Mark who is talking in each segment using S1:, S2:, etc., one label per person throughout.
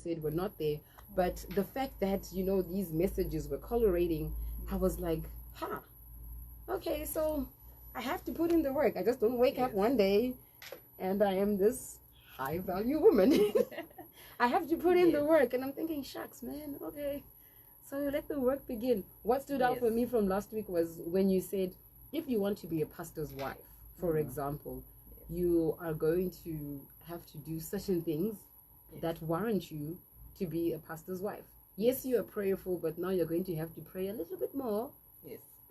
S1: said were not there. But the fact that, you know, these messages were colorating, I was like, okay, so I have to put in the work. I just don't wake up one day and I am this high value woman. I have to put in the work. And I'm thinking, shucks, man, okay. So let the work begin. What stood out for me from last week was when you said, if you want to be a pastor's wife, for example, you are going to have to do certain things that warrant you to be a pastor's wife. Yes, you are prayerful, but now you're going to have to pray a little bit more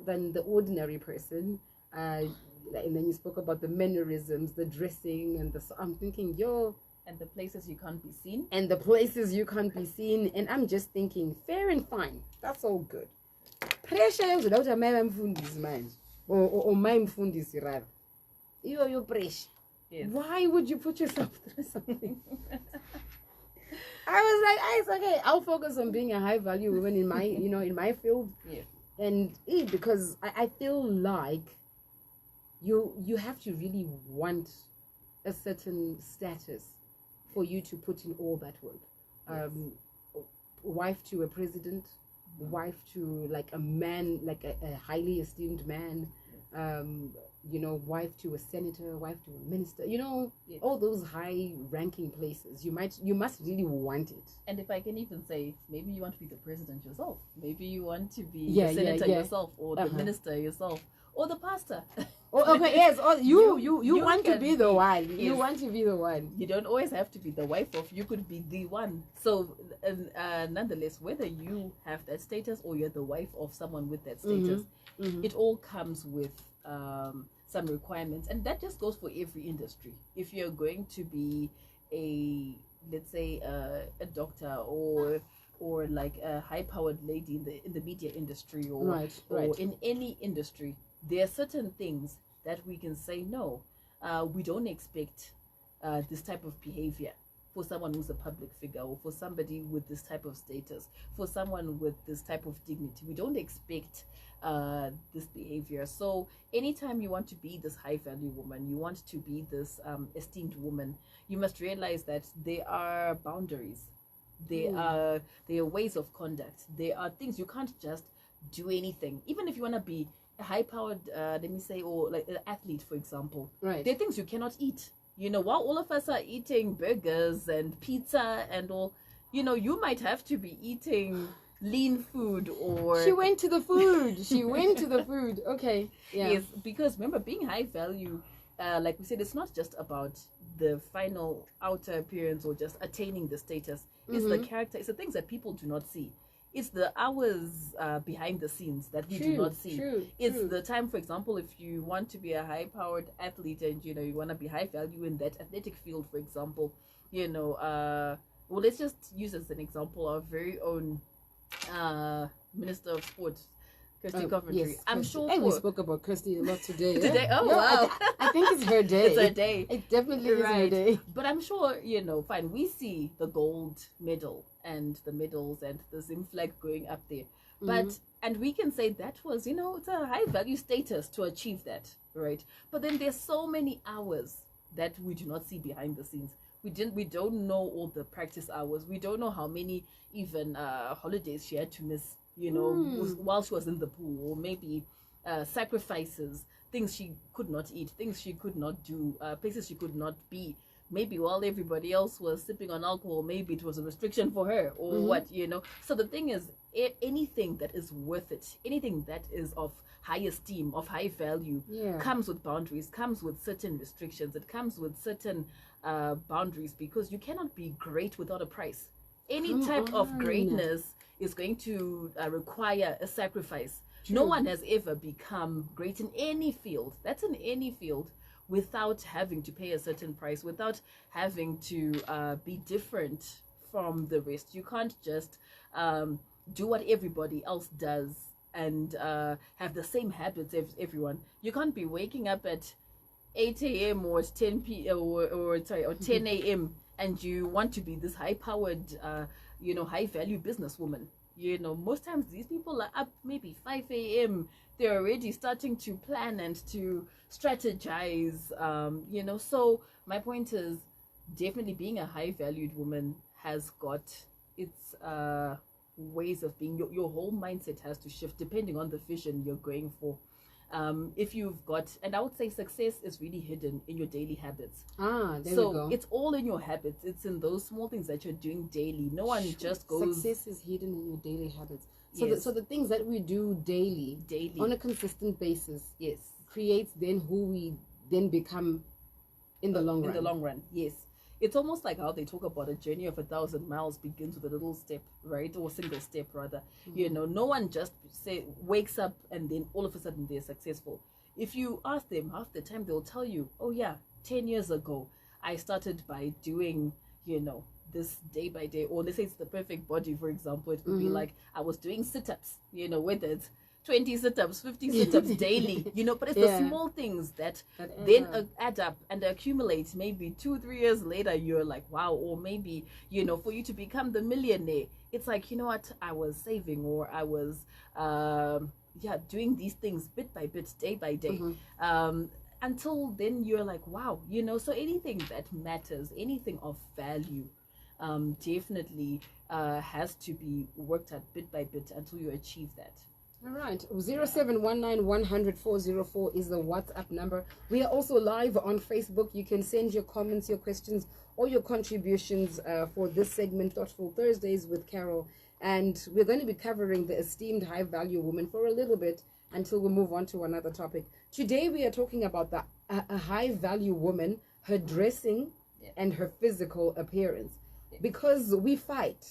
S1: than the ordinary person. And then you spoke about the mannerisms, the dressing, and I'm thinking,
S2: and the places you can't be seen.
S1: And the places you can't be seen. And I'm just thinking, fair and fine. That's all good. Pressure without a man mfundisi manje. Or my mfundisi rather. Your pressure.
S2: Yes.
S1: Why would you put yourself through something? I was like, it's okay. I'll focus on being a high value woman in my, in my field.
S2: Yeah.
S1: And because I feel like you have to really want a certain status for you to put in all that work. Wife to a president, wife to like a man, like a highly esteemed man, wife to a senator, wife to a minister, all those high ranking places. You must really want it.
S2: And if I can even say, maybe you want to be the president yourself, maybe you want to be the senator yourself, or the minister yourself, or the pastor.
S1: Okay, yes. You want to be the one. Yes. You want to be the one.
S2: You don't always have to be the wife of. You could be the one. So, nonetheless, whether you have that status or you're the wife of someone with that status, it all comes with some requirements, and that just goes for every industry. If you're going to be let's say a doctor or like a high-powered lady in the media industry or in any industry, there are certain things that we can say no. We don't expect this type of behavior for someone who's a public figure, or for somebody with this type of status, for someone with this type of dignity. We don't expect this behavior. So anytime you want to be this high value woman, you want to be this esteemed woman, you must realize that there are boundaries. There are ways of conduct. There are things you can't just do anything. Even if you want to be a high-powered, let me say, or like an athlete, for example.
S1: Right.
S2: There are things you cannot eat. While all of us are eating burgers and pizza and all, you might have to be eating lean food or...
S1: She went to the food. Okay. Yeah.
S2: Yes, because remember, being high value, like we said, it's not just about the final outer appearance or just attaining the status. It's the character. It's the things that people do not see. It's the hours behind the scenes that we do not see. It's the time, for example, if you want to be a high-powered athlete and, you want to be high value in that athletic field, for example, well, let's just use as an example our very own Minister of Sports, Kirsty Coventry.
S1: Yes,
S2: I'm sure
S1: we spoke about Kirsty a lot today.
S2: Today? Oh, wow.
S1: I think it's her day.
S2: It's her day.
S1: It definitely is her day.
S2: But I'm sure, fine, we see the gold medal and the medals and the Zim flag going up there. But, and we can say that was, it's a high value status to achieve that, right? But then there's so many hours that we do not see behind the scenes. We don't know all the practice hours. We don't know how many even holidays she had to miss, while she was in the pool, or maybe sacrifices, things she could not eat, things she could not do, places she could not be. Maybe while everybody else was sipping on alcohol, maybe it was a restriction for her, or what, So the thing is, anything that is worth it, anything that is of high esteem, of high value, comes with boundaries, comes with certain restrictions. It comes with certain boundaries, because you cannot be great without a price. Any type of greatness is going to require a sacrifice. No one has ever become great in any field. That's in any field, without having to pay a certain price, without having to be different from the rest. You can't just do what everybody else does and have the same habits as everyone. You can't be waking up at 8 a.m. or 10 p.m. or 10 a.m. and you want to be this high-powered, high-value businesswoman. Most times these people are up maybe 5 a.m. They're already starting to plan and to strategize, So my point is, definitely being a high-valued woman has got its ways of being. Your whole mindset has to shift depending on the vision you're going for. If you've got, and I would say success is really hidden in your daily habits.
S1: There we
S2: So
S1: go.
S2: it's all in your habits. It's in those small things that you're doing daily. No one just goes.
S1: Success is hidden in your daily habits. So,
S2: Yes.
S1: so the things that we do daily, on a consistent basis,
S2: Yes.
S1: creates then who we then become in the long run.
S2: In the long run, yes. It's almost like how they talk about a journey of 1,000 miles begins with a little step, right? Or a single step, rather. No one just wakes up and then all of a sudden they're successful. If you ask them, half the time they'll tell you, oh yeah, 10 years ago, I started by doing, this day by day. Or let's say it's the perfect body, for example. It could be like, I was doing sit-ups, whether it's 20 sit-ups, 50 sit-ups daily, but it's the small things that then add up and accumulate. Maybe 2-3 years later, you're like, wow. Or maybe, for you to become the millionaire, it's like, you know what, I was saving, or I was, doing these things bit by bit, day by day. Until then you're like, wow, so anything that matters, anything of value, definitely has to be worked at bit by bit until you achieve that.
S1: All right. 0719100404 is the WhatsApp number. We are also live on Facebook. You can send your comments, your questions, or your contributions for this segment, Thoughtful Thursdays with Carol. And we're going to be covering the esteemed high value woman for a little bit until we move on to another topic. Today we are talking about a high value woman, her dressing and her physical appearance. Because we fight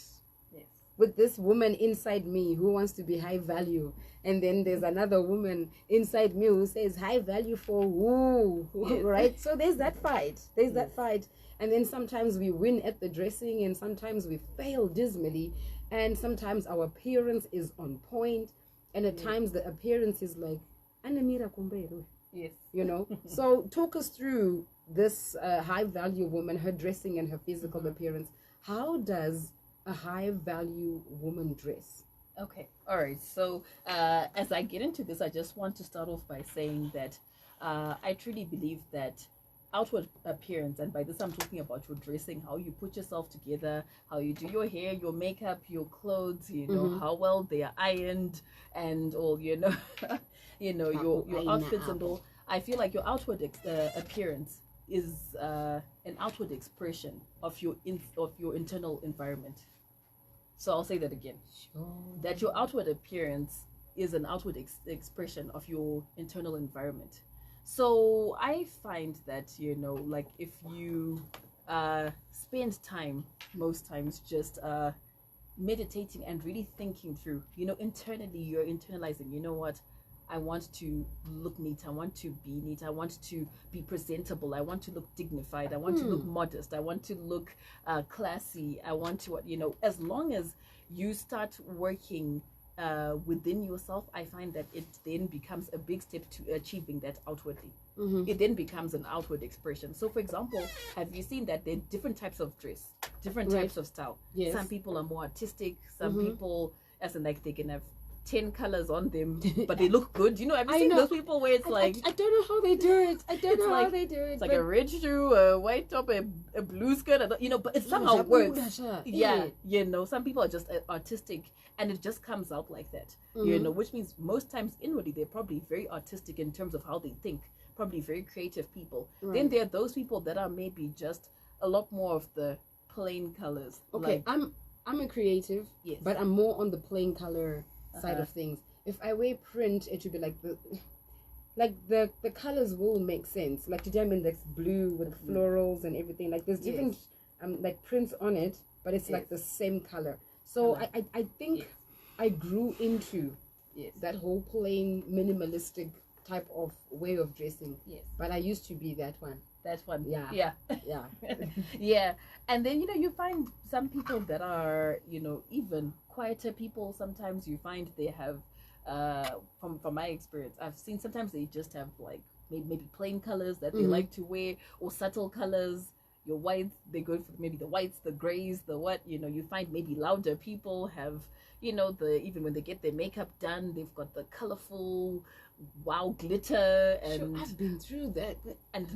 S1: with this woman inside me who wants to be high value, and then there's another woman inside me who says high value for who, right? So there's that fight. And then sometimes we win at the dressing, and sometimes we fail dismally, and sometimes our appearance is on point, and at times the appearance is like Anamira Kumbero.
S2: Yes.
S1: So talk us through this high value woman, her dressing and her physical appearance. How does a high value woman dress?
S2: Okay. All right. So as I get into this, I just want to start off by saying that I truly believe that outward appearance, and by this I'm talking about your dressing, how you put yourself together, how you do your hair, your makeup, your clothes, how well they are ironed, and all, your outfits and all. I feel like your outward appearance is an outward expression of your internal environment. So I'll say that again.
S1: Sure.
S2: That your outward appearance is an outward expression of your internal environment. So I find that, like if you spend time, most times, just meditating and really thinking through, internally, you're internalizing, what? I want to look neat. I want to be neat. I want to be presentable. I want to look dignified. I want to look modest. I want to look classy. I want to, as long as you start working within yourself, I find that it then becomes a big step to achieving that outwardly. It then becomes an outward expression. So, for example, have you seen that there are different types of dress, different types of style?
S1: Yes.
S2: Some people are more artistic. Some people, as in like they can have 10 colors on them, but they look good. Have you seen those people where it's
S1: I don't know how they do it.
S2: It's like a red shoe, a white top, a blue skirt, but it somehow works. Yeah, some people are just artistic, and it just comes out like that. Which means most times inwardly they're probably very artistic in terms of how they think, probably very creative people. Right. Then there are those people that are maybe just a lot more of the plain colors.
S1: Okay, I'm a creative, but I'm more on the plain color side of things. If I wear print, it should be like the colors will make sense. Like today I'm in this blue with florals and everything. Like there's different like prints on it, but it's like the same color. So I think I grew into that whole plain minimalistic type of way of dressing. Yes. But I used to be that one. Yeah.
S2: Yeah. And then you find some people that are even quieter people. Sometimes you find they have from my experience, I've seen sometimes they just have like maybe plain colors that they like to wear, or subtle colors. Your whites, they go for maybe the whites, the grays, the what. You find maybe louder people have even when they get their makeup done, they've got the colorful wow glitter and
S1: I've been through that.
S2: and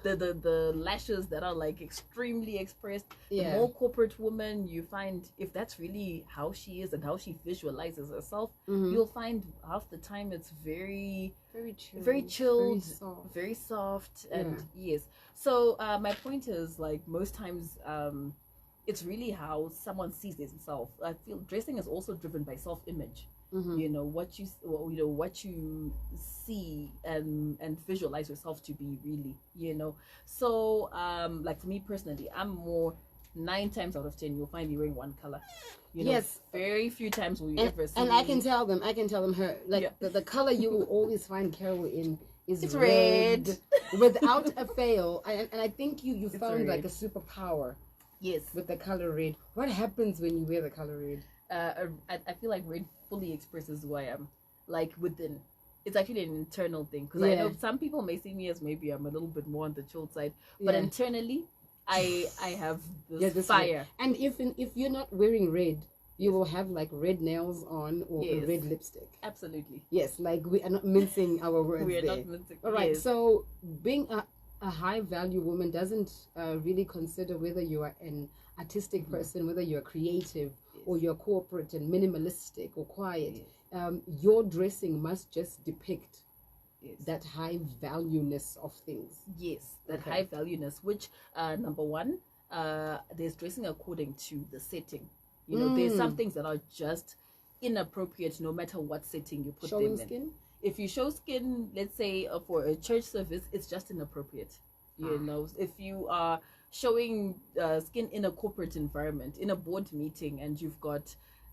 S2: the lashes that are like extremely expressed.
S1: Yeah.
S2: The more corporate woman you find, if that's really how she is and how she visualizes herself, you'll find half the time it's very chilled, very soft, and yes. So my point is, like, most times it's really how someone sees themselves. I feel dressing is also driven by self-image. You know what you see and visualize yourself to be, really, you know. So like for me personally, I'm more 9 times out of 10 you'll find me wearing one color. You know,
S1: yes,
S2: very few times will you ever see.
S1: And I can tell them her, like, the color you will always find Carol in is
S2: it's
S1: red without a fail. And I think you found like a superpower.
S2: Yes,
S1: with the color red. What happens when you wear the color red?
S2: I feel like red fully expresses who I am, like within. It's actually an internal thing, because I know some people may see me as maybe I'm a little bit more on the chilled side, but internally I have this fire.
S1: Red. And if you're not wearing red, you will have like red nails on or a red lipstick.
S2: Absolutely.
S1: Yes, like we are not mincing our words.
S2: We are
S1: there.
S2: not mincing.
S1: All right. So being a high value woman doesn't really consider whether you are an artistic person, whether you're creative, or you're corporate and minimalistic or quiet. Your dressing must just depict that high valueness of things.
S2: Yes, that high valueness, which number one, there's dressing according to the setting. You know, there's some things that are just inappropriate no matter what setting you put
S1: Showing
S2: them in.
S1: Skin?
S2: If you show skin, let's say for a church service, it's just inappropriate. You know, if you are showing skin in a corporate environment, in a board meeting, and you've got,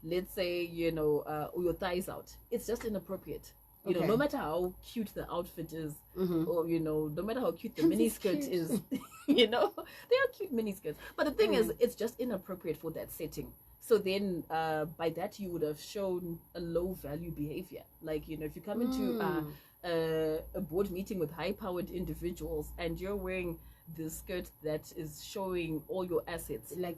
S2: let's say, you know, your thighs out, it's just inappropriate. You know, no matter how cute the outfit is, or, you know, no matter how cute the miniskirt is, you know, they are cute miniskirts. But the thing is, it's just inappropriate for that setting. So then by that, you would have shown a low value behavior. Like, you know, if you come into a board meeting with high powered individuals and you're wearing the skirt that is showing all your assets,
S1: like,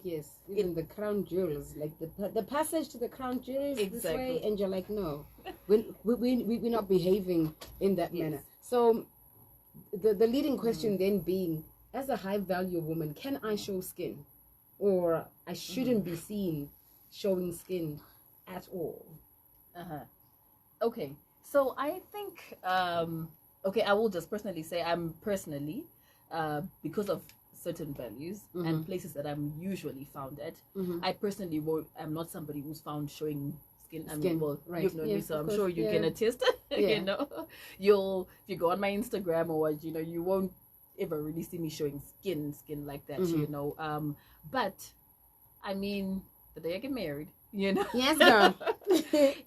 S1: even the crown jewels, like the passage to the crown jewels this way, and you're like, no, we're not behaving in that manner. So the leading question then being, as a high value woman, can I show skin, or I shouldn't be seen showing skin at all?
S2: Okay, so I think I will just personally say, I'm personally because of certain values and places that I'm usually found at, I personally am not somebody who's found showing skin. I mean, well, you've known me, so I'm sure you can attest. You know, if you go on my Instagram or what, you know, you won't ever really see me showing skin like that. You know, but I mean, the day I get married, you know,
S1: yes, girl.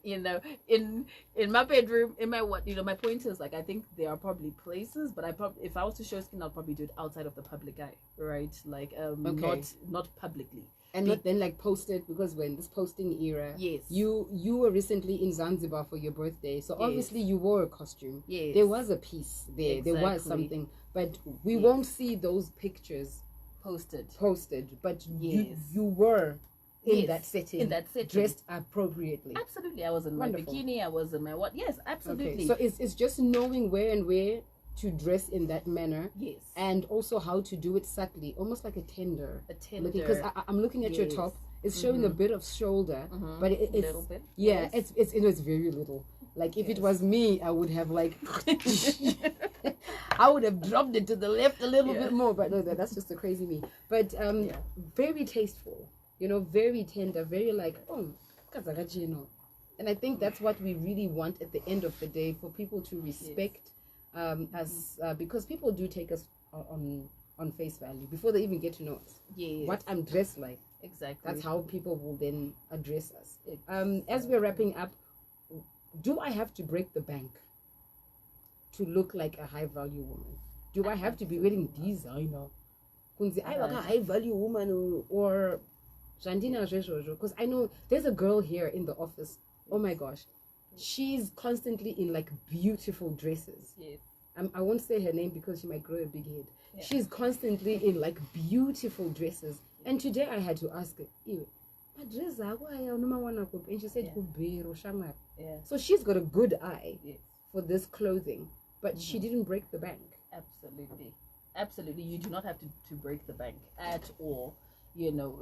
S2: You know, in my bedroom, in my what, you know, my point is, like, I think there are probably places, but if I was to show skin, I'll probably do it outside of the public eye, right? Like, not publicly,
S1: and not then like posted, because when this posting era, you were recently in Zanzibar for your birthday, so obviously you wore a costume. There was a piece there, there was something, but we won't see those pictures posted, but you were in that setting, dressed appropriately.
S2: Absolutely. I was in my bikini, I was in my what? Yes, absolutely.
S1: So it's just knowing where to dress in that manner.
S2: Yes.
S1: And also how to do it subtly, almost like a tender. Because I'm looking at your top. It's showing a bit of shoulder, but it's a little bit. Yeah, it's very little. Like, if it was me, I would have like I would have dropped it to the left a little bit more, but no, that's just a crazy me. But very tasteful. You know, very tender, very like, you know. And I think that's what we really want at the end of the day, for people to respect us, because people do take us on face value before they even get to know us. What I'm dressed like.
S2: Exactly.
S1: That's how people will then address us. As we're wrapping up, do I have to break the bank to look like a high value woman? Do I have to be wearing designer? I like a high value woman, or because I know there's a girl here in the office. Oh my gosh, she's constantly in like beautiful dresses. I won't say her name because she might grow a big head. She's constantly in like beautiful dresses. And today I had to ask her, and she said, so she's got a good eye for this clothing, but she didn't break the bank.
S2: Absolutely, you do not have to break the bank at all,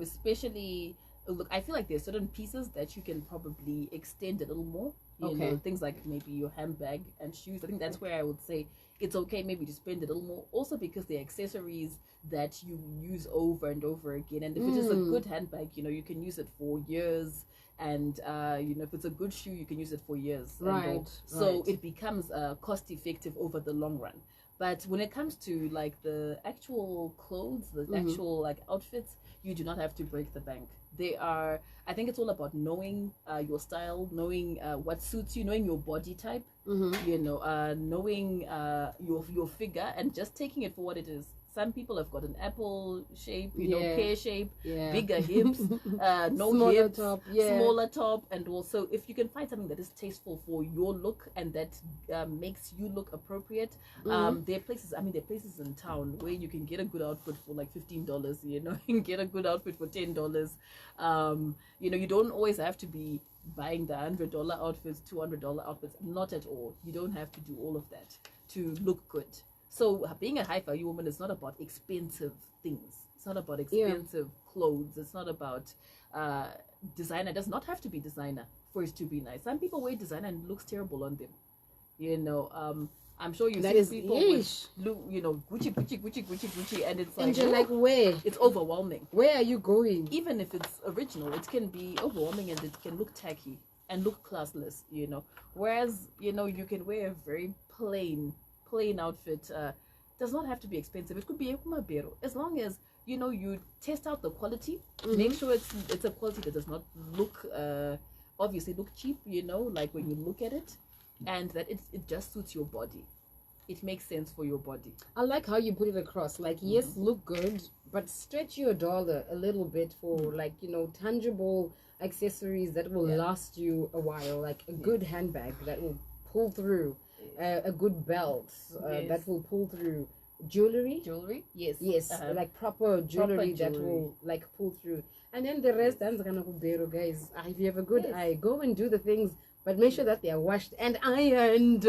S2: especially, look, I feel like there's certain pieces that you can probably extend a little more, you know, things like maybe your handbag and shoes. I think that's where I would say it's okay maybe to spend a little more, also because they're accessories that you use over and over again, and if it is a good handbag, you can use it for years, and if it's a good shoe, you can use it for years, so it becomes cost effective over the long run. But when it comes to like the actual clothes, the actual like outfits, you do not have to break the bank. I think it's all about knowing your style, knowing what suits you, knowing your body type, knowing your figure, and just taking it for what it is. Some people have got an apple shape, pear shape, bigger hips, no
S1: smaller
S2: hips,
S1: top,
S2: smaller top, and also if you can find something that is tasteful for your look and that makes you look appropriate, there are places in town where you can get a good outfit for like $15, you can get a good outfit for $10. You don't always have to be buying the $100 outfits, $200 outfits, not at all. You don't have to do all of that to look good. So being a high value woman is not about expensive things. It's not about expensive clothes. It's not about designer. It does not have to be designer for it to be nice. Some people wear designer and it looks terrible on them. I'm sure you've seen people with, Gucci, and it's like,
S1: and you're like, where?
S2: It's overwhelming.
S1: Where are you going?
S2: Even if it's original, it can be overwhelming and it can look tacky and look classless, Whereas, you can wear a very plain outfit. Does not have to be expensive. It could be a kumabero, as long as you test out the quality. Make sure it's a quality that does not look obviously look cheap, like when you look at it, and that it just suits your body. It makes sense for your body.
S1: I like how you put it across. Like, yes, look good, but stretch your dollar a little bit for like tangible accessories that will last you a while, like a good handbag that will pull through, a good belt that will pull through, jewelry, yes, like proper jewelry that will like pull through, and then the rest, guys, if you have a good eye, go and do the things, but make sure that they are washed and ironed,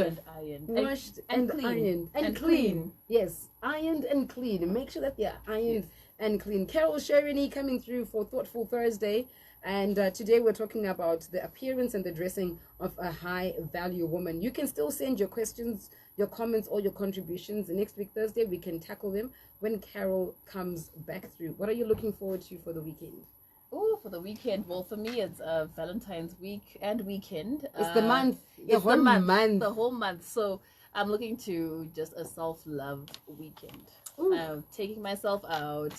S1: washed and ironed and clean. Yes, ironed and clean. Make sure that they are ironed and clean. Carol Shereni coming through for Thoughtful Thursday. And today we're talking about the appearance and the dressing of a high value woman. You can still send your questions, your comments, or your contributions. Next week, Thursday, we can tackle them when Carol comes back through. What are you looking forward to for the weekend?
S2: Oh, for the weekend. Well, for me, it's Valentine's week and weekend.
S1: It's the month.
S2: The whole month. So I'm looking to just a self-love weekend. Taking myself out,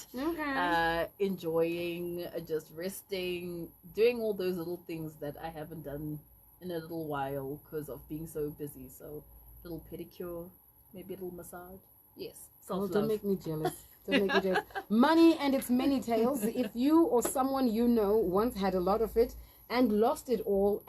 S2: enjoying, just resting, doing all those little things that I haven't done in a little while because of being so busy. So, little pedicure, maybe a little massage. Yes, self-love.
S1: Don't make me jealous. Money and its many tails. If you or someone you know once had a lot of it and lost it all,